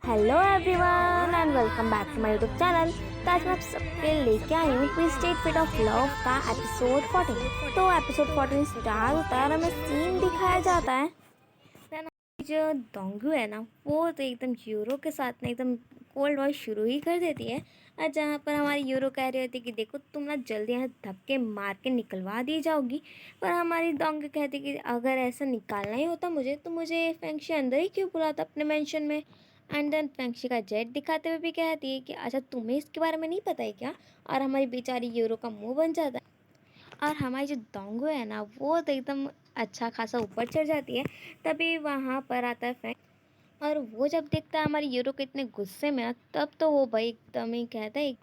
Hello everyone and welcome back to my YouTube channel. तो आज मैं आप सबके लेके आई हूँ twisted state fit of love का एपिसोड 14। तो एपिसोड 14 स्टार्ट होता है और हमें सीन दिखाया जाता है ना, जो डोंगू है ना वो तो एकदम यूरो के साथ में एकदम कोल्ड वॉर शुरू ही कर देती है। और जहाँ पर हमारी यूरो कह रही होती है कि देखो तुम ना जल्दी यहाँ धक्के मार के निकलवा दी जाओगी, पर हमारी डोंगू कहती कि अगर ऐसा निकालना ही होता मुझे तो मुझे फेंगशी अंदर ही क्यों बुलाता अपने मेंशन में। एंड देन फेंगशी का जेट दिखाते हुए भी कहती है कि अच्छा तुम्हें इसके बारे में नहीं पता है क्या। और हमारी बेचारी यूरो का मुंह बन जाता है और हमारी जो डोंगू है ना वो तो एकदम अच्छा खासा ऊपर चढ़ जाती है। तभी वहाँ पर आता है फ्रैंक और वो जब देखता है हमारी यूरो के इतने गुस्से में ना, तब तो वो भाई एकदम ही कहता है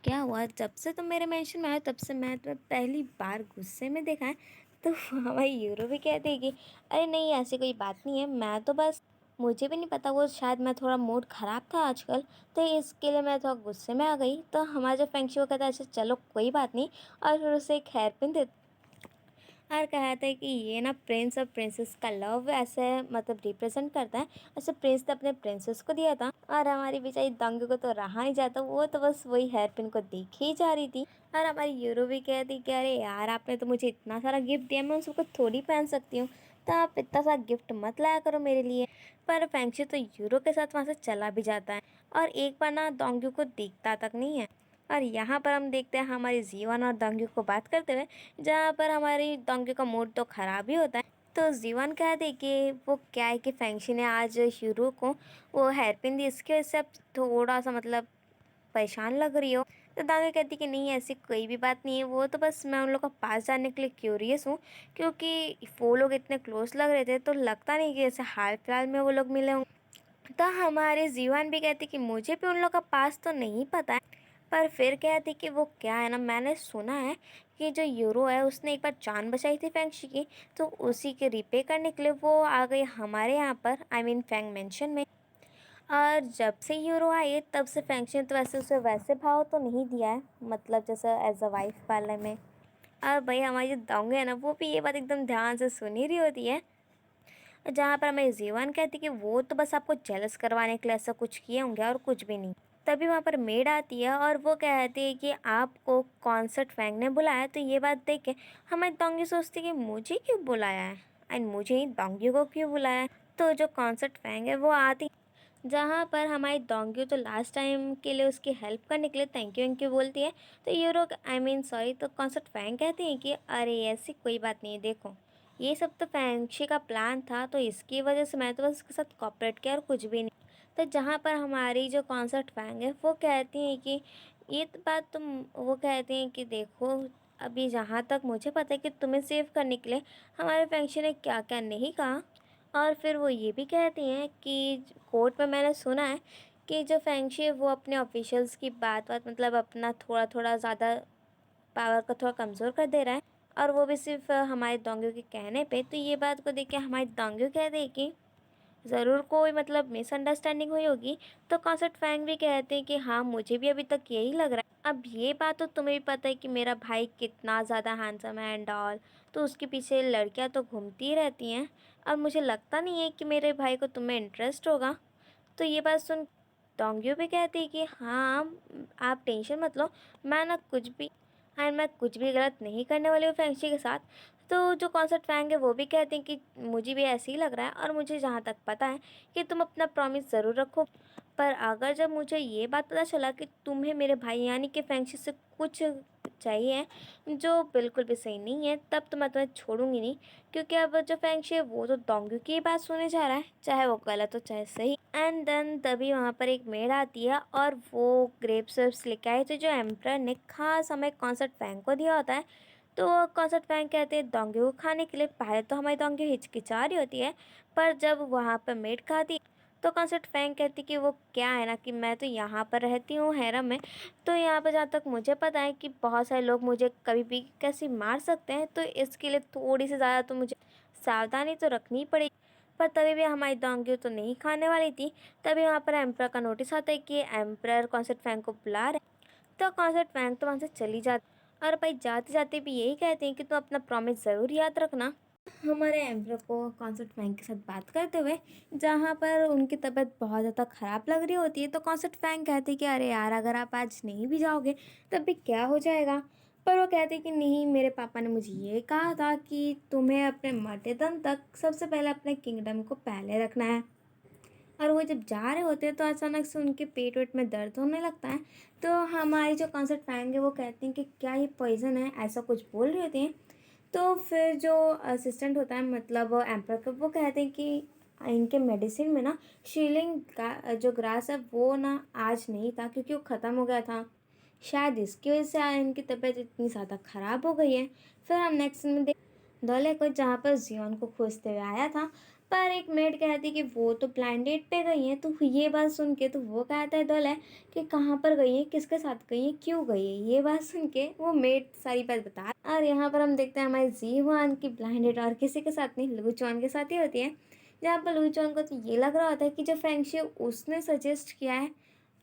क्या हुआ, जब से तुम मेरे मेंशन में आए तब से मैं तुम्हें पहली बार गुस्से में देखा है। तो हमारी यूरो भी कहती है कि अरे नहीं ऐसी कोई बात नहीं है, मैं तो बस मुझे भी नहीं पता, वो शायद मैं थोड़ा मूड ख़राब था आजकल तो इसके लिए मैं थोड़ा गुस्से में आ गई। तो हमारा जो फेंगशी वो कहता है अच्छा चलो कोई बात नहीं, और फिर उसे एक हेयरपिन दे और कहते हैं कि ये ना प्रिंस और प्रिंसेस का लव ऐसे मतलब रिप्रेजेंट करता है। ऐसे प्रिंस ने अपने प्रिंसेस को दिया था और हमारी बेचारी दंग को तो रहा नहीं जाता, वो तो बस वही हेयर पिन को देख ही जा रही थी। और हमारी यूरो भी कहती कि अरे यार आपने तो मुझे इतना सारा गिफ्ट दिया, मैं उसको थोड़ी पहन सकती हूँ, तो आप इतना सा गिफ्ट मत लाया करो मेरे लिए। पर फेंगशी तो यूरो के साथ वहाँ से चला भी जाता है और एक बार ना डोंग्यू को दिखता तक नहीं है। और यहाँ पर हम देखते हैं हमारी जीवन और डोंग्यू को बात करते हुए, जहाँ पर हमारी डोंगी का मूड तो ख़राब ही होता है। तो जीवन कहते कि वो क्या है कि फेंगशी ने आज हीरो को वो हेयरपिन दी, इसकी वजह से अब थोड़ा सा मतलब परेशान लग रही हो। तो डोंगी कहती कि नहीं ऐसी कोई भी बात नहीं है, वो तो बस मैं उन लोग का पास जाने के लिए क्यूरियस हूँ, क्योंकि वो लोग इतने क्लोज लग रहे थे तो लगता नहीं कि जैसे हाल फिलहाल में वो लोग मिले होंगे। तो हमारे जीवन भी कहती कि मुझे भी उन लोग का पास तो नहीं पता है, पर फिर कहती कि वो क्या है ना, मैंने सुना है कि जो यूरो है उसने एक बार जान बचाई थी फेंगशी की, तो उसी के रिपे करने के लिए वो आ गई हमारे यहाँ पर, आई मीन फेंग मेंशन में। और जब से यूरो आई है तब से फेंगशी ने तो वैसे उसे वैसे भाव तो नहीं दिया है, मतलब जैसे एज अ वाइफ वाले में। और भाई हमारी जो दंगे है ना वो भी ये बात एकदम ध्यान से सुन ही रही होती है, जहाँ पर हमें जीवन कहती कि वो तो बस आपको जेलस करवाने के लिए ऐसा कुछ किए होंगे और कुछ भी नहीं। तभी वहाँ पर मेड आती है और वो कहती है कि आपको कॉन्सर्ट फैंग ने बुलाया। तो ये बात देख के हमारी डोंगी सोचती है कि मुझे क्यों बुलाया है एंड मुझे ही डोंगी को क्यों बुलाया है। तो जो कॉन्सर्ट फैंग है वो आती, जहाँ पर हमारी डोंगी तो लास्ट टाइम के लिए उसकी हेल्प करने के लिए थैंक यू बोलती है। तो यूरो आई मीन सॉरी, तो कॉन्सर्ट फैंग कहती हैं कि अरे ऐसी कोई बात नहीं है, देखो ये सब तो फैंगशी का प्लान था, तो इसकी वजह से मैं तो बस इसके साथ कॉपरेट किया और कुछ भी नहीं। तो जहाँ पर हमारी जो कॉन्सर्ट फैंग है वो कहती हैं कि ये तो बात तुम, वो कहती हैं कि देखो अभी जहाँ तक मुझे पता है कि तुम्हें सेव करने के लिए हमारे फैंगशी ने क्या क्या नहीं कहा। और फिर वो ये भी कहती हैं कि कोर्ट में मैंने सुना है कि जो फैंगशी है वो अपने ऑफिशियल्स की बात बात मतलब अपना थोड़ा थोड़ा ज़्यादा पावर को थोड़ा कमज़ोर कर दे रहा है, और वो भी सिर्फ हमारे डोंगियों के कहने पे। तो ये बात को देख के हमारे डोंगियों कहते हैं कि ज़रूर कोई मतलब मिसअंडरस्टैंडिंग हुई होगी। तो कॉन्सर्ट फैंग भी कहते हैं कि हाँ मुझे भी अभी तक यही लग रहा है। अब ये बात तो तुम्हें भी पता है कि मेरा भाई कितना ज़्यादा हैंडसम है एंड ऑल, तो उसके पीछे लड़कियां तो घूमती ही रहती हैं। अब मुझे लगता नहीं है कि मेरे भाई को तुम्हें इंटरेस्ट होगा। तो ये बात सुन डोंगियो भी कहती है कि हाँ आप टेंशन मत लो, मैं ना कुछ भी मैं कुछ भी गलत नहीं करने वाली हूँ फैंगशी के साथ। तो जो कॉन्सर्ट फैंग है वो भी कहते हैं कि मुझे भी ऐसे ही लग रहा है, और मुझे जहाँ तक पता है कि तुम अपना प्रॉमिस ज़रूर रखो, पर अगर जब मुझे ये बात पता चला कि तुम्हें मेरे भाई यानी कि फैंगशी से कुछ चाहिए जो बिल्कुल भी सही नहीं है, तब तो मैं तुम्हें छोड़ूंगी नहीं। क्योंकि अब जो फैंगशी है वो तो डोंगी की बात सुने जा रहा है, चाहे वो गलत हो चाहे सही। एंड देन तभी वहाँ पर एक मेड आती है और वो ग्रेप्स वेप्स लेके आई थी जो एम्प्रर ने खास हमें कॉन्सर्ट फैंग को दिया होता है। तो कॉन्सर्ट फैंग कहते हैं डोंगी को खाने के लिए। पहले तो हमारी डोंगी हिचकिचा रही होती है, पर जब वहाँ पर मेड खाती तो कॉन्सर्ट फैंग कहती कि वो क्या है ना कि मैं तो यहाँ पर रहती हूँ हैरम में, तो यहाँ पर जहाँ तक मुझे पता है कि बहुत सारे लोग मुझे कभी भी कैसे मार सकते हैं, तो इसके लिए थोड़ी सी ज़्यादा तो मुझे सावधानी तो रखनी पड़ेगी। पर तभी भी हमारी डोंगी तो नहीं खाने वाली थी। तभी वहाँ पर एम्प्रर का नोटिस आता है कि एम्प्रर कॉन्सर्ट फैंग को बुला रहे। तो कॉन्सर्ट फैंग तो वहाँ से चली जाती, और भाई जाते जाते भी यही कहते हैं कि तुम अपना प्रॉमिस ज़रूर याद रखना। हमारे एम्प्रो को कॉन्सर्ट फैंग के साथ बात करते हुए, जहाँ पर उनकी तबीयत बहुत ज़्यादा ख़राब लग रही होती है, तो कॉन्सर्ट फैंग कहती कि अरे यार, अगर आप आज नहीं भी जाओगे तब भी क्या हो जाएगा। पर वो कहती कि नहीं, मेरे पापा ने मुझे ये कहा था कि तुम्हें अपने मरते दम तक सबसे पहले अपने किंगडम को पहले रखना है। और वो जब जा रहे होते हैं तो अचानक से उनके पेट वेट में दर्द होने लगता है। तो हमारी जो कॉन्सर्ट फैंग है वो कहती हैं कि क्या ये पॉइज़न है, ऐसा कुछ बोल रही होती हैं। तो फिर जो असिस्टेंट होता है, मतलब एम्पर का, वो कहते हैं कि इनके मेडिसिन में ना शीलिंग का जो ग्रास है वो ना आज नहीं था, क्योंकि वो ख़त्म हो गया था। शायद इसकी वजह से आज इनकी तबीयत इतनी ज़्यादा ख़राब हो गई है। फिर हम नेक्स्ट सीन में दौले को, जहाँ पर जियोन को खोजते हुए आया था, पर एक मेड कहती कि वो तो ब्लाइंड डेट पे गई हैं। तो ये बात सुन के तो वो कहता है दौले कि कहाँ पर गई है, किसके साथ गई है, क्यों गई है। ये बात सुन के वो मेड सारी बात बता, और यहाँ पर हम देखते हैं हमारी जीवान की ब्लाइंड डेट और किसी के साथ नहीं, लूचौन के साथ ही होती है। जहाँ पर लूचौन को तो ये लग रहा होता है कि जो फ्रेंडशिप उसने सजेस्ट किया है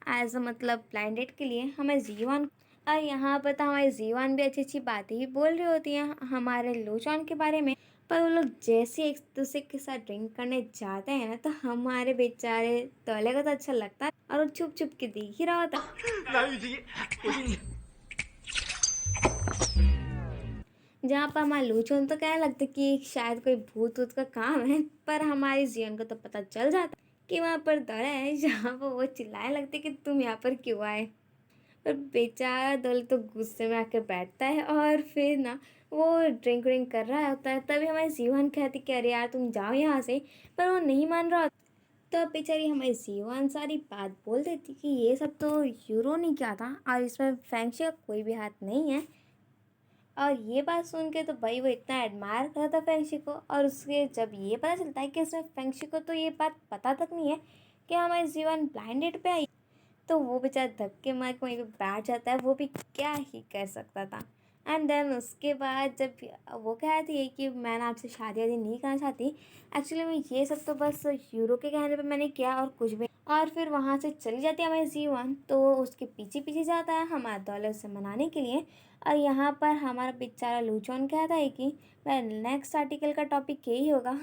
एज अ मतलब ब्लाइंड डेट के लिए, हमें जीवान। और यहाँ पर तो हमारी जीवान भी अच्छी अच्छी बातें ही बोल रही होती हैं हमारे लूचौन के बारे में। पर वो लोग जैसे एक दूसरे के साथ ड्रिंक करने जाते हैं ना, तो हमारे बेचारे तौले को तो अच्छा लगता है और वो छुप छुप के देख ही रहा होता है। 蓝雨姬，我敬你。जहाँ पर हमारे लूचौन तो कहने लगते कि शायद कोई भूत वूत का काम है, पर हमारी जियन को तो पता चल जाता कि वहाँ पर दौड़ा है, जहाँ पर वो चिल्लाने लगते कि तुम यहाँ पर क्यों आए। और बेचारा दल तो गुस्से में आके बैठता है, और फिर ना वो ड्रिंक व्रिंक कर रहा होता है। तभी हमारी जीवन कहती कि अरे यार, तुम जाओ यहाँ से, पर वो नहीं मान रहा होता। तो अब बेचारी हमारी जीवन सारी बात बोल देती कि ये सब तो यूरो ने किया था और इसमें फैंक्शी का कोई भी हाथ नहीं है। और ये बात सुन के तो भाई वो इतना एडमायर करता था फैंक्शी को, और उसके जब ये पता चलता है कि इसमें फैंक्शी को तो ये बात पता तक नहीं है कि हमारी जीवन ब्लाइंड डेट पे आई, तो वो बेचारा धक्के मार के वहीं पे बैठ जाता है। वो भी क्या ही कर सकता था। एंड देन उसके बाद जब वो कहती है कि मैं ना आपसे शादी वादी नहीं करना चाहती, एक्चुअली मैं ये सब तो बस यूरो के कहने पे मैंने किया और कुछ भी। और फिर वहाँ से चली जाती है हमारी जीवन, तो वो उसके पीछे पीछे जाता है हमारा दौलत से मनाने के लिए। और यहाँ पर हमारा बेचारा लूचौन कहता है कि मैं नेक्स्ट आर्टिकल का टॉपिक यही होगा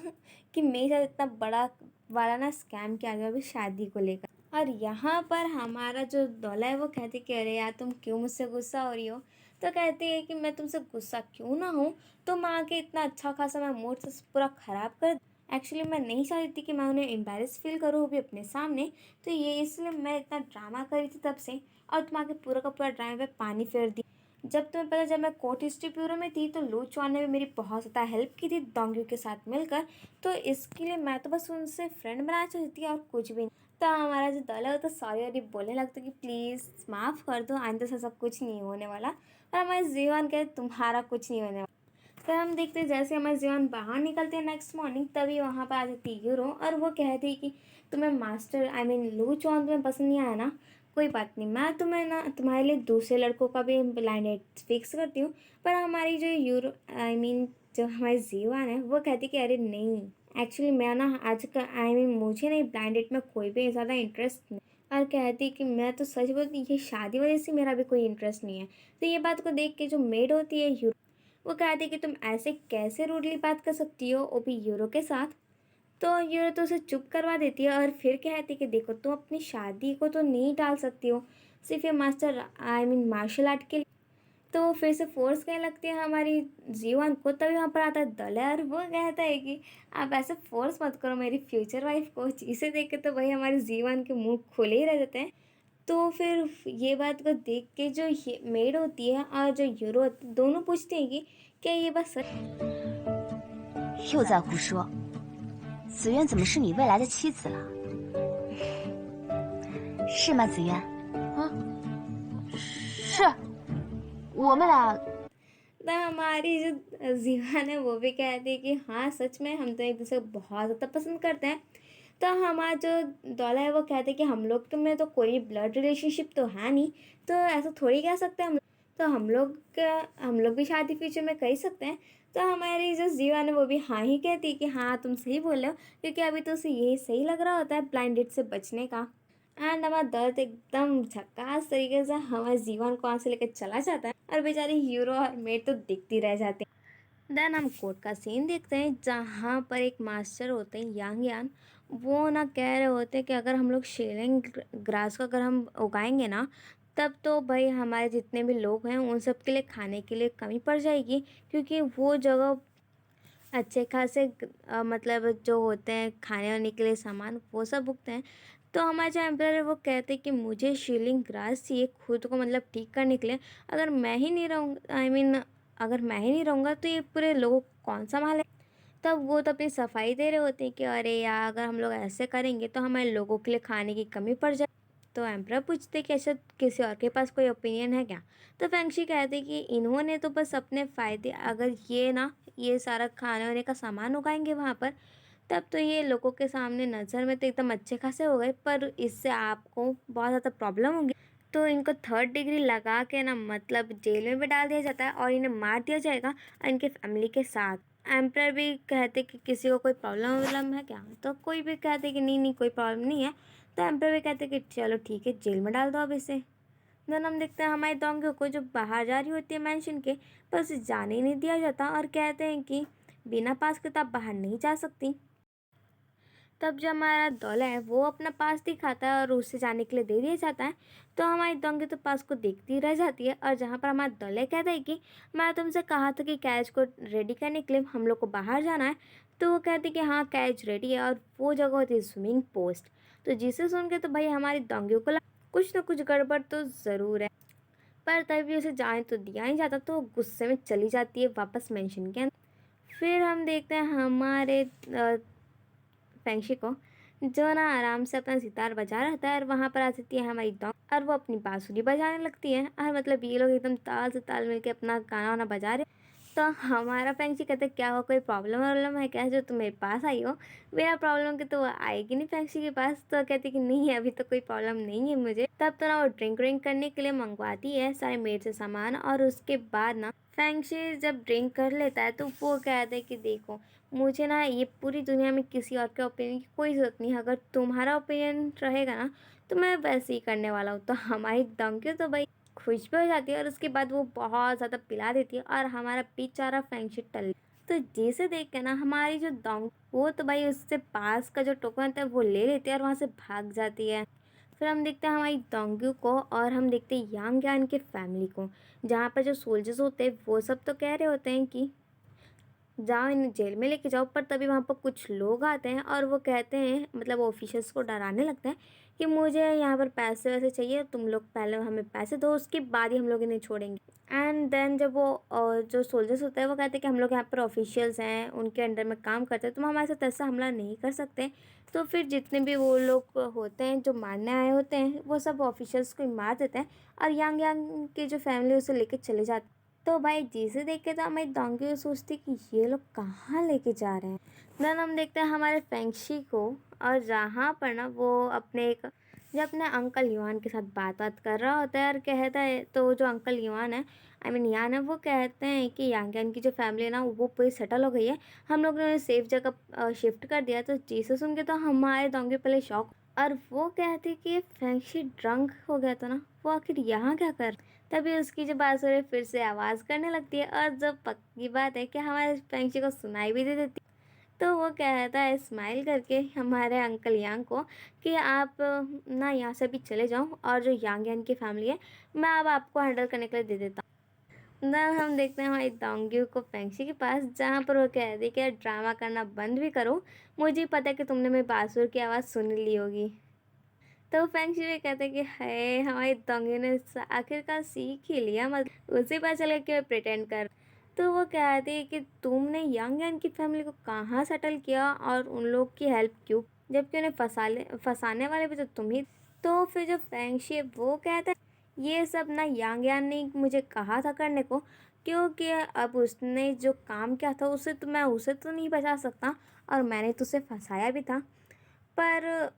कि मेरे साथ इतना बड़ा वाला ना स्कैम किया गया अभी शादी को लेकर। और यहाँ पर हमारा जो दौला है वो कहती कि अरे यार, तुम क्यों मुझसे गुस्सा हो रही हो। तो कहती है कि मैं तुमसे गुस्सा क्यों ना हूँ, तुम आके इतना अच्छा खासा मैं मूड से पूरा ख़राब कर। एक्चुअली मैं नहीं चाहती थी कि मैं उन्हें एम्बेरस फील करूँ वो भी अपने सामने, तो ये इसलिए मैं इतना ड्रामा करी थी तब से, और तुम आके पूरा का पूरा ड्रामे पे पानी फेर दी। जब तुम्हें पता, जब मैं कोर्ट हिस्ट्री ब्यूरो में थी तो लू चौहान ने भी मेरी बहुत ज़्यादा हेल्प की थी डोंगियों के साथ मिलकर, तो इसके लिए मैं तो बस उनसे फ्रेंड बनाना चाहती थी और कुछ भी नहीं। तो हमारा जो दल है वो तो सॉरी और बोलने लगता कि प्लीज़ माफ़ कर दो, आइंदा से ऐसा कुछ नहीं होने वाला। और हमारे जीवन के तुम्हारा कुछ नहीं होने वाला। फिर हम देखते हैं जैसे हमारे जीवन बाहर निकलते हैं नेक्स्ट मॉर्निंग, तभी वहाँ पर आ जाती है यूरो, और वो कहती है कि तुम्हें मास्टर आई मीन लू चौहान तुम्हें पसंद नहीं आया ना, कोई बात नहीं, मैं तुम्हें ना तुम्हारे लिए दूसरे लड़कों का भी ब्लाइंड डेट फिक्स करती हूँ। पर हमारी जो यूरो आई मीन जो हमारी जीवन है वो कहती कि अरे नहीं, एक्चुअली मैं ना आज का आई मीन मुझे नहीं ब्लाइंड डेट में कोई भी ज़्यादा इंटरेस्ट नहीं। और कहती कि मैं तो सच बोलती, ये शादी वजह से मेरा भी कोई इंटरेस्ट नहीं है। तो ये बात को देख के जो मेड होती है यूरो, वो कहती कि तुम ऐसे कैसे रूडली बात कर सकती हो, वो भी यूरो के साथ। तो यूरो तो उसे चुप करवा देती है और फिर कहती कि देखो, तुम अपनी शादी को तो नहीं टाल सकती हो सिर्फ ये master I mean martial art के लिए। तो वो फिर से फोर्स करने लगती है हमारी जीवन को। तभी वहाँ पर आता है दले, और वो कहता है कि आप ऐसे फोर्स मत करो मेरी फ्यूचर वाइफ को। इसे देख के तो भाई हमारे जीवन के मुंह खुले ही रह जाते हैं। तो फिर ये बात को देख के जो मेड होती है और जो यूरो होती है, दोनों पूछते हैं कि क्या ये बात सच। 又在胡说，子渊怎么是你未来的妻子了？是吗，子渊？啊，是，我们俩 तो हमारी जो जीवन है वो भी कहती है कि हाँ सच में हम तो एक दूसरे को बहुत ज़्यादा पसंद करते हैं। तो हमारा जो दौला है वो कहते हैं कि हम लोग तो में तो कोई ब्लड रिलेशनशिप तो है नहीं, तो ऐसा थोड़ी कह सकते हैं हम। तो हम लोग भी शादी फ्यूचर में कर ही सकते हैं। तो हमारी जो जीवन है वो भी हाँ ही कहती है कि हाँ तुम सही बोल रहे हो, क्योंकि अभी तो उसे यही सही लग रहा होता है ब्लाइंड डेट से बचने का। एंड हमारा दर्द एकदम झक्कास तरीके से हमारे जीवन को वहाँ से लेकर चला जाता है, और बेचारे हीरो और मेट तो दिखती रह जाते हैं। देन हम कोर्ट का सीन देखते हैं जहाँ पर एक मास्टर होते हैं यांग यान। वो ना कह रहे होते हैं कि अगर हम लोग शेलिंग ग्रास को अगर हम उगाएंगे ना, तब तो भाई हमारे जितने भी लोग हैं उन सब के लिए खाने के लिए कमी पड़ जाएगी, क्योंकि वो जगह अच्छे खासे मतलब जो होते हैं खाने वाने के लिए सामान वो सब उगते हैं। तो हमारे जो एम्पायर है वो कहते हैं कि मुझे शीलिंग ग्रास चाहिए खुद को मतलब ठीक करने के लिए। अगर मैं ही नहीं रहूँगा, अगर मैं ही नहीं रहूँगा तो ये पूरे लोग कौन संभाले। तब वो तो अपनी सफाई दे रहे होते हैं कि अरे यार, अगर हम लोग ऐसे करेंगे तो हमारे लोगों के लिए खाने की कमी पड़ जाए। तो एम्परर पूछते कि ऐसा किसी और के पास कोई ओपिनियन है क्या। तो फेंगशी कहते कि इन्होंने तो बस अपने फ़ायदे, अगर ये सारा खाने वाने का सामान उगाएंगे वहाँ पर, तब तो ये लोगों के सामने नज़र में तो एकदम अच्छे खासे हो गए, पर इससे आपको बहुत ज़्यादा प्रॉब्लम होगी। तो इनको 3rd डिग्री लगा के ना मतलब जेल में भी डाल दिया जाता है और इन्हें मार दिया जाएगा इनके फैमिली के साथ। एम्परर भी कहते कि किसी को कोई प्रॉब्लम वॉब्लम है क्या, तो कोई भी कहते कि नहीं नहीं कोई प्रॉब्लम नहीं है। तो एम्परर भी कहते कि चलो ठीक है, जेल में डाल दो अब इसे। देन हम देखते हैं हमारे डोंगी को जो बाहर जा रही होती है मेंशन के, पर उसे जाने ही नहीं दिया जाता और कहते हैं कि बिना पास के तो आप बाहर नहीं जा सकती। तब जो हमारा दौला है वो अपना पास दिखाता है और उसे जाने के लिए दे दिया जाता है। तो हमारी डोंगी तो पास को देखती रह जाती है, और जहाँ पर हमारा दौले कहता है कि मैं तुमसे कहा था कि कैच को रेडी करने के लिए हम लोग को बाहर जाना है। तो वो कहते कि हाँ कैच रेडी है, और वो जगह होती है स्विमिंग पोस्ट। तो जिसे सुन के तो भाई हमारी डोंगी को कुछ ना कुछ गड़बड़ तो ज़रूर है, पर तभी भी उसे जाने तो दिया नहीं जाता। तो वो गुस्से में चली जाती है वापस मेंशन के अंदर। फिर हम देखते हैं हमारे फेंगशी को, जो ना आराम से अपना सितार बजा रहता है, और वहाँ पर आ जाती है हमारी डॉग और वो अपनी बांसुरी बजाने लगती है। और मतलब ये लोग एकदम ताल से ताल मिलके अपना गाना वाना बजा रहे। तो हमारा फेंगशी कहते क्या हो, कोई प्रॉब्लम वॉब्लम है क्या जो तुम मेरे पास आई हो। बिना प्रॉब्लम के तो वो आएगी नहीं फेंगशी के पास। तो कहती कि नहीं अभी तो कोई प्रॉब्लम नहीं है मुझे। तब तो ना वो ड्रिंक व्रिंक करने के लिए मंगवाती है सारे मेड से सामान, और उसके बाद ना फेंगशी जब ड्रिंक कर लेता है तो वो कहते हैं कि देखो, मुझे ना ये पूरी दुनिया में किसी और के ओपिनियन की कोई ज़रूरत नहीं है। अगर तुम्हारा ओपिनियन रहेगा ना तो मैं वैसे ही करने वाला हूँ। तो हमारी डंकी तो भाई खुश भी हो जाती है, और उसके बाद वो बहुत ज़्यादा पिला देती है और हमारा बेचारा फेंगशी टल। तो जिसे देख के ना हमारी जो डोंग वो तो भाई उससे पास का जो टोकन होता है वो ले लेती है और वहाँ से भाग जाती है। फिर हम देखते हैं हमारी डोंगी को, और हम देखते हैं यांग यान के फैमिली को, जहाँ पर जो सोल्जर्स होते हैं वो सब तो कह रहे होते हैं कि जाओ इन्हें जेल में लेके जाओ। पर तभी वहाँ पर कुछ लोग आते हैं और वो कहते हैं, मतलब ऑफिसर्स को डराने लगते हैं कि मुझे यहाँ पर पैसे वैसे चाहिए, तुम लोग पहले हमें पैसे दो उसके बाद ही हम लोग इन्हें छोड़ेंगे। एंड देन जब वो जो सोल्जर्स होते हैं वो कहते हैं कि हम लोग यहाँ पर ऑफिशियल्स हैं, उनके अंडर में काम करते हैं, तुम हमारे साथ ऐसा हमला नहीं कर सकते। तो फिर जितने भी वो लोग होते हैं जो मारने आए होते हैं वो सब ऑफिशियल्स को ही मार देते हैं, और यांग यांग की जो फैमिली उसे लेके चले जाते। तो भाई जिसे देख के तो हमारी डोंगी सोचती कि ये लोग कहाँ लेके जा रहे हैं। देन हम देखते हैं हमारे फेंगशी को, और जहाँ पर ना वो अपने एक जो अपने अंकल युआन के साथ बात कर रहा होता है, और कहता है तो जो अंकल युआन है यान है, वो कहते हैं कि यांग यान की जो फैमिली है ना वो पूरी सेटल हो गई है, हम लोग ने उन्हें सेफ जगह शिफ्ट कर दिया। तो जिसे सुन के तो हमारे डोंगी पहले शॉक, और वो कहते कि ये फेंगशी ड्रंक हो गया था ना, वो आखिर यहाँ क्या कर। तभी उसकी जो बांसुरी फिर से आवाज़ करने लगती है, और जो पक्की बात है कि हमारे फेंगशी को सुनाई भी दे देती। तो वो कहता है स्माइल करके हमारे अंकल यांग को कि आप ना यहाँ से भी चले जाओ, और जो यांग यान की फैमिली है मैं अब आपको हैंडल करने के लिए दे देता हूँ। ना हम देखते हैं हमारी डोंगी को फेंगशी के पास, जहाँ पर वो कहती है कि ड्रामा करना बंद भी करो, मुझे पता है कि तुमने मेरी बांसुरी की आवाज़ सुन ली होगी। तो फेंगशी भी कहते हैं कि है हमारी डोंगी ने आखिरकार सीख ही लिया, मतलब उसे पता चला कि मैं प्रिटेंड कर। तो वो कहती है कि तुमने यंग यान की फैमिली को कहाँ सेटल किया और उन लोग की हेल्प क्यों, जबकि उन्हें फंसाने वाले भी तो तुम ही। तो फिर जो फेंगशी है वो कहता है ये सब ना यांग यान ने मुझे कहा था करने को, क्योंकि अब उसने जो काम किया था उसे तो नहीं बचा सकता, और मैंने तो उसे फंसाया भी था। पर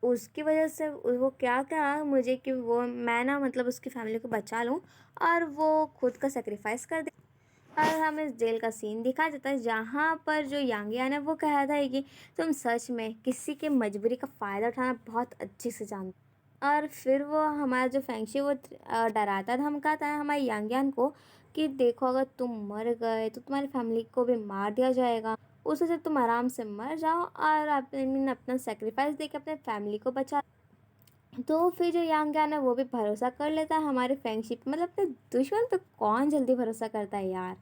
उसकी वजह से वो क्या कहा मुझे कि वो मैं ना मतलब उसकी फैमिली को बचा लूँ, और वो खुद का सेक्रीफाइस कर दे। और हमें इस जेल का सीन दिखा देता है, जहाँ पर जो यांगियान है वो कहता है कि तुम सच में किसी के मजबूरी का फ़ायदा उठाना बहुत अच्छे से जानते और फिर वो हमारा जो फेंगशी वो डराता धमकाता है हमारे यांग यान को कि देखो अगर तुम मर गए तो तुम्हारी फैमिली को भी मार दिया जाएगा, उससे से तुम आराम से मर जाओ और अपना सेक्रीफाइस देके अपने फैमिली को बचा। तो फिर जो यांग यान है वो भी भरोसा कर लेता है हमारे फेंगशी पे। मतलब अपने दुश्मन पे कौन जल्दी भरोसा करता है यार।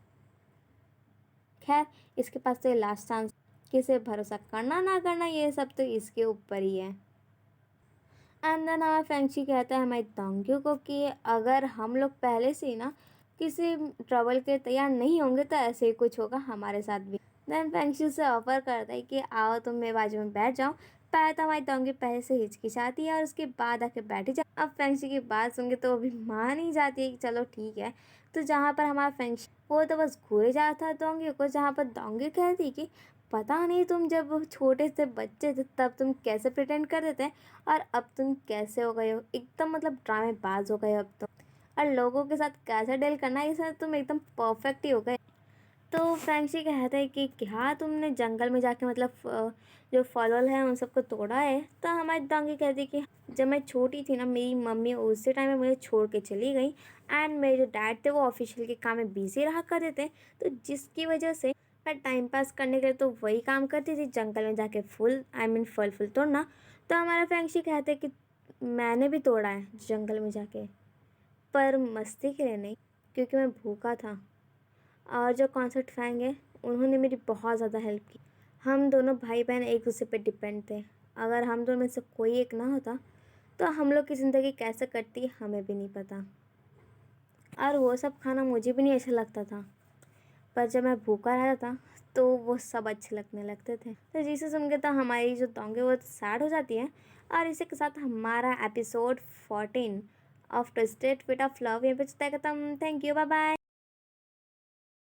खैर इसके पास तो ये लास्ट चांस, किसे भरोसा करना ना करना ये सब तो इसके ऊपर ही है। एंड देन हमारा फेंगशी कहता है हमारी दोंग्यू को कि अगर हम लोग पहले से ही ना किसी ट्रबल के तैयार नहीं होंगे तो ऐसे ही कुछ होगा हमारे साथ भी। देन फेंगशी उसे ऑफर करता है कि आओ तुम मेरे बाजू में बैठ जाओ। पहले तो हमारी दोंग्यू पहले से हिचकिचाती है और उसके बाद आके बैठी जाती। अब फेंगशी की बात सुन के तो वो भी मान ही जाती है कि चलो ठीक है। तो जहाँ पर हमारा फेंगशी वो तो बस घूरे जाता था दोंग्यू को, जहाँ पर दोंग्यू कहती कि पता नहीं तुम जब छोटे से बच्चे थे तब तुम कैसे प्रिटेंड करते थे और अब तुम कैसे हो गए हो, एकदम मतलब ड्रामेबाज हो गए हो अब तो। और लोगों के साथ कैसे डील करना है इसमें तुम एकदम परफेक्ट ही हो गए। तो फ्रेंची कहता है कि क्या तुमने जंगल में जाके मतलब जो फॉलोअर है उन सबको तोड़ा है। तो हमारी दोंगी कहती है कि जब मैं छोटी थी ना मेरी मम्मी उसी टाइम में मुझे छोड़ के चली गई एंड मेरे जो डैड थे वो ऑफिशियल के काम में बिजी रहा करते थे, तो जिसकी वजह से मैं टाइम पास करने के लिए तो वही काम करती थी, जंगल में जाके फल फूल तोड़ना। तो हमारा फ्रेंची कहते कि मैंने भी तोड़ा है जंगल में जाके, पर मस्ती के लिए नहीं, क्योंकि मैं भूखा था। और जो कॉन्सर्ट फैंग है उन्होंने मेरी बहुत ज़्यादा हेल्प की। हम दोनों भाई बहन एक दूसरे पे डिपेंड थे। अगर हम दोनों में से कोई एक ना होता तो हम लोग की ज़िंदगी कैसे कटती हमें भी नहीं पता। और वो सब खाना मुझे भी नहीं अच्छा लगता था, पर जब मैं भूखा रहता था तो वो सब अच्छे लगने लगते थे। तो जिसे सुन के तो हमारी जो दोंगे वो सैड हो जाती है। और इसी के साथ हमारा episode 14 of twisted fit of love यहाँ पे खत्म। Thank you, bye bye.